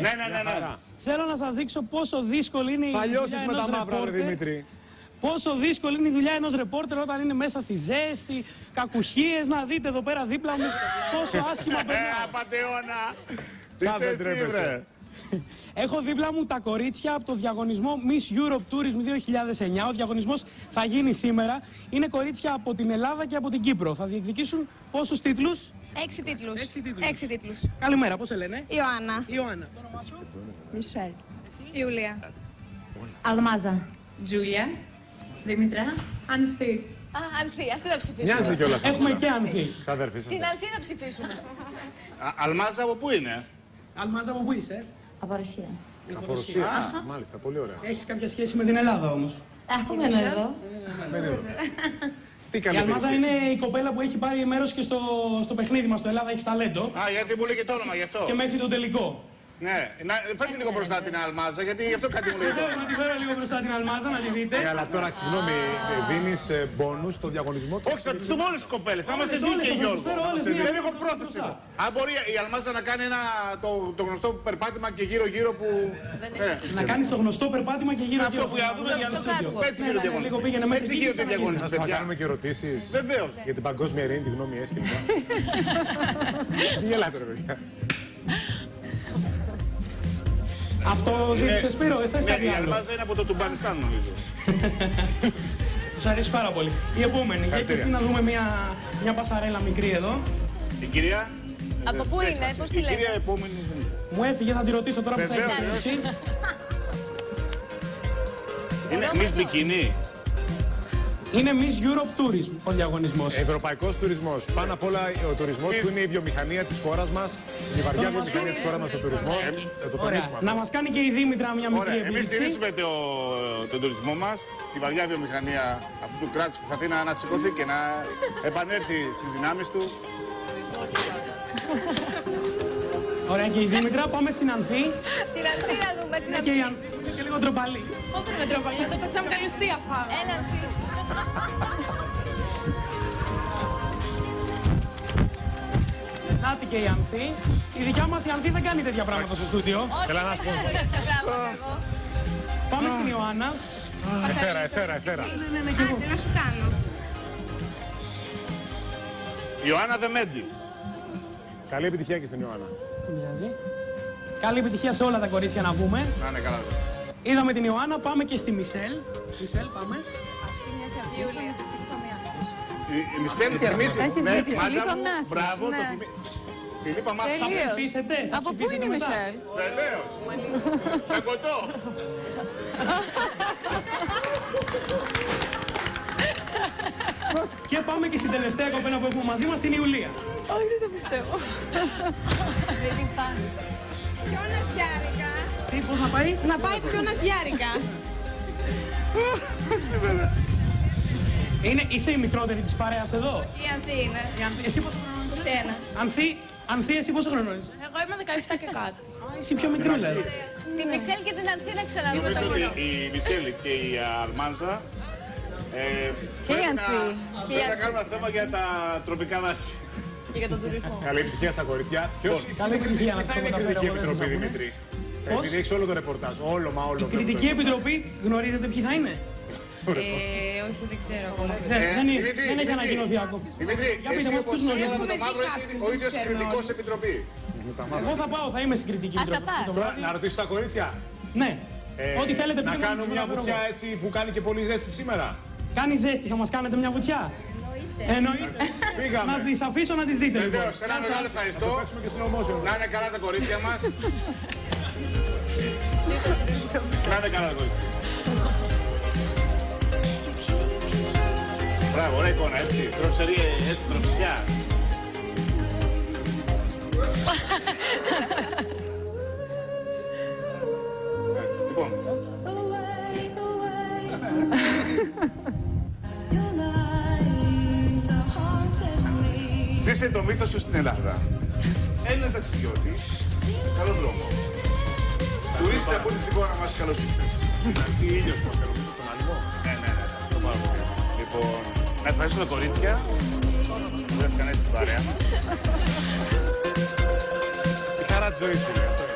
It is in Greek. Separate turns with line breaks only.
Ναι.
Θέλω να σας δείξω πόσο δύσκολη είναι η δουλειά ενός ρεπόρτερ.
Με τα μαύρα, ρε Δημήτρη.
Πόσο δύσκολη είναι η δουλειά ενός ρεπόρτερ όταν είναι μέσα στη ζέστη, κακουχίες. Να δείτε εδώ πέρα δίπλα μου πόσο άσχημα περνάει.
Απαντεώνα!
Τι σε εσύ, βρε.
Έχω δίπλα μου τα κορίτσια από το διαγωνισμό Miss Europe Tourism 2009. Ο διαγωνισμός θα γίνει σήμερα. Είναι κορίτσια από την Ελλάδα και από την Κύπρο. Θα διεκδικήσουν πόσους τίτλους?
6 τίτλους. 6 τίτλους.
Καλημέρα, πώς σε λένε?
Ιωάννα.
Ιωάννα. Το όνομά σου?
Μισελ. Ιουλία.
Αλμάζα.
Τζούλια. Δήμητρα. Ανθή.
Α, Ανθή, αυτή θα ψηφίσουμε.
Μοιάζεται κιόλας.
Έχουμε και Ανθή.
Ξαδέρφη σας.
Την Ανθή θα ψηφίσουμε.
Αλμάζα από πού είναι?
Αλμάζα, από πού είσαι?
Από Ρωσία.
Από Ρωσία. Μάλιστα, πολύ ωραία.
Έχεις κάποια σχέση με την Ελλάδα όμως?
Αφού μένω εδώ.
Τι
Η
καλή
Αλμάζα
περίπτωση.
είναι η κοπέλα που έχει πάρει μέρος και στο παιχνίδι μας, στο Ελλάδα Έχεις Ταλέντο.
Α, γιατί μου λέει και το όνομα γι' αυτό.
Και μέχρι τον τελικό.
Ναι, φέρτε λίγο μπροστά την Αλμάζα, γιατί γι' αυτό κάτι μου λέει.
Θέλω να τη φέρω λίγο μπροστά την Αλμάζα, να τη δείτε.
Αλλά τώρα, συγγνώμη, δίνεις μπόνους στο διαγωνισμό.
Όχι, θα τις δούμε όλες τις κοπέλες. Θα είμαστε δίκαιοι, Γιώργο. Δεν έχω πρόθεση. Αν μπορεί η Αλμάζα να κάνει το γνωστό περπάτημα και γύρω-γύρω που.
Να κάνεις το γνωστό περπάτημα και γύρω-γύρω.
Αυτό που δούμε για να στούντιο. Έτσι γίνεται ο διαγωνισμός. Έτσι γίνεται ο διαγωνισμός,
Θα
παιδιά.
κάνουμε και ερωτήσεις.
Βεβαίως.
Για την παγκόσμια ειρήνη, τη γνώμη έσχη. Τι γελάτε, ρε παιδιά.
Αυτό ζήτησε Σπύρο, θες
Ναι,
κάτι
η
άλλο?
Αλμάζα είναι από το Τουμπανιστάν, νομίζω.
Τους αρέσει πάρα πολύ. Η επόμενη, για και εσύ να δούμε μια πασαρέλα μικρή εδώ.
Η κυρία.
Από πού είναι, πώς τη
Η
λέτε?
κυρία επόμενη.
Μου έφυγε, θα τη ρωτήσω τώρα που θα
Βεβαίως,
έχει έρθει.
Είναι Miss Bikini.
Είναι Miss Europe Tourism ο διαγωνισμός.
Ευρωπαϊκός τουρισμός. Πάνω απ' όλα ο τουρισμός που είναι η βιομηχανία της χώρας μας. Η βαριά βιομηχανία της χώρας μας ο τουρισμός. Θα το
Ωραία.
τονίσουμε αυτό.
Να μας κάνει και η Δήμητρα μια μικρή
Ωραία, εμείς
επίδειξη.
στηρίζουμε τον τουρισμό μας, τη βαριά βιομηχανία αυτού του κράτους που θα θέλει να ανασηκωθεί και να επανέλθει στις δυνάμεις του.
Ωραία, και η Δήμητρα. Πάμε στην Ανθή.
Την Ανθή να δούμε, την
Και
Ανθή.
η Ανθή είναι και λίγο ντροπαλή.
Όχι με τροπαλιά, το πετσάμε καλυστή αφά.
Έλα, Ανθή.
Νάτι και η Ανθή. Η δικιά μας η Ανθή δεν κάνει τέτοια πράγματα στο στούντιο.
Όχι, δεν ξέρω τέτοια πράγματα εγώ.
Πάμε στην Ιωάννα.
Εφέρα.
Ναι, και εγώ.
Άντε, να σου κάνω.
Ιωάννα Δεμέντη.
Καλή επιτυχία και στην Ιωάννα.
Δεν πειράζει. Καλή επιτυχία σε όλα τα κορίτσια να πούμε.
Να είναι καλά.
Είδαμε την Ιωάννα, πάμε και στη Μισελ. Μισελ, πάμε.
Αυτή μοιάζει από τη Ιουλία.
Η Μισελ και εμείς.
Έχεις
Ναι,
δίκιο,
μάγκα
Φιλίππα
μου,
Μνάθης,
μπράβο,
ναι.
το Φιλίππα Μνάθης.
Θα ψηφίσετε. θα
Από πού
ψηφίσετε
είναι η
μετά.
Μισελ?
Βεβαίως. Με κοτό.
Και πάμε και στην τελευταία κοπέλα που έχουμε μαζί μας, την Ιουλία.
Όχι, δεν το πιστεύω.
Δεν υπάρχει. Πιο ναζιάρικα.
Τι, πώς να πάει?
Να πάει πιο ναζιάρικα.
Είσαι η μικρότερη της παρέας εδώ.
Η Ανθή είναι.
Εσύ πόσο χρονών είσαι?
Σένα.
Ανθή, εσύ πόσο χρονών είσαι?
Εγώ είμαι 17 και κάτι.
Α, εσύ πιο μικρή δηλαδή.
Τη Μισελ και την Ανθή να ξαναδούμε το
Νομίζω
κοινό.
ότι η Μισελ και η Αλμάζα
Και η Ανθή.
πρέπει να κάνουμε θέμα για τα τροπικά δάση.
Και για τον τουρισμό.
Καλή επιτυχία στα κορίτσια.
Καλή επιτυχία να
Τι θα
σας
είναι η
μεταφέρω
κριτική
εγώ, δεν σας
επιτροπή,
ακούνε.
Δημήτρη?
Πώς?
Επειδή έχεις όλο το ρεπορτάζ. Όλο.
Η κριτική επιτροπή γνωρίζετε ποιοι θα είναι?
Όχι, δεν ξέρω ακόμα.
Δεν έχει ανακοινωθεί ακόμα.
Δημήτρη,
Για πείτε
εσύ
μας
όπως
ποιους γνωρίζετε.
με το μαύρο είσαι ο ίδιος κριτικός επιτροπή.
Εγώ θα πάω, θα είμαι στην κριτική
Θα
επιτροπή.
πας.
Το
Τώρα,
βράδυ.
να ρωτήσω τα κορίτσια.
Ναι. Ό,τι θέλετε
Να
πείτε μου,
κάνουμε
θα
μια
φέρω
βουτιά
εγώ.
έτσι που κάνει και πολύ ζέστη σήμερα.
Κάνει ζέστη, θα μας κάνετε μια βουτιά? Εννοείται.
Πήγαμε.
Να τις αφήσω να τις δείτε λοιπόν.
Βεβαίως, ένα μεγάλο ευχαριστώ.
Παίξουμε και slow motion.
Να είναι καλά τα κορίτσια μας. Να είναι καλά τα κορίτσια. Μπράβο, ωραία εικόνα, έτσι. Δροσερή, έτσι, δροσιά. Λοιπόν, ζήσε το μύθο σου στην Ελλάδα. Ένα ταξιδιώτη, καλό δρόμο. Τουρίστε από τη χώρα μας, καλώς ήρθες.
Τι ήλιος μας κάνουμε στον άνεμο.
Ναι, αυτό πάρα πολύ. Λοιπόν, να ευχαριστώ τα κορίτσια που έφυγαν έτσι στην παρέα μας.
Η χαρά της ζωής σου, λέει.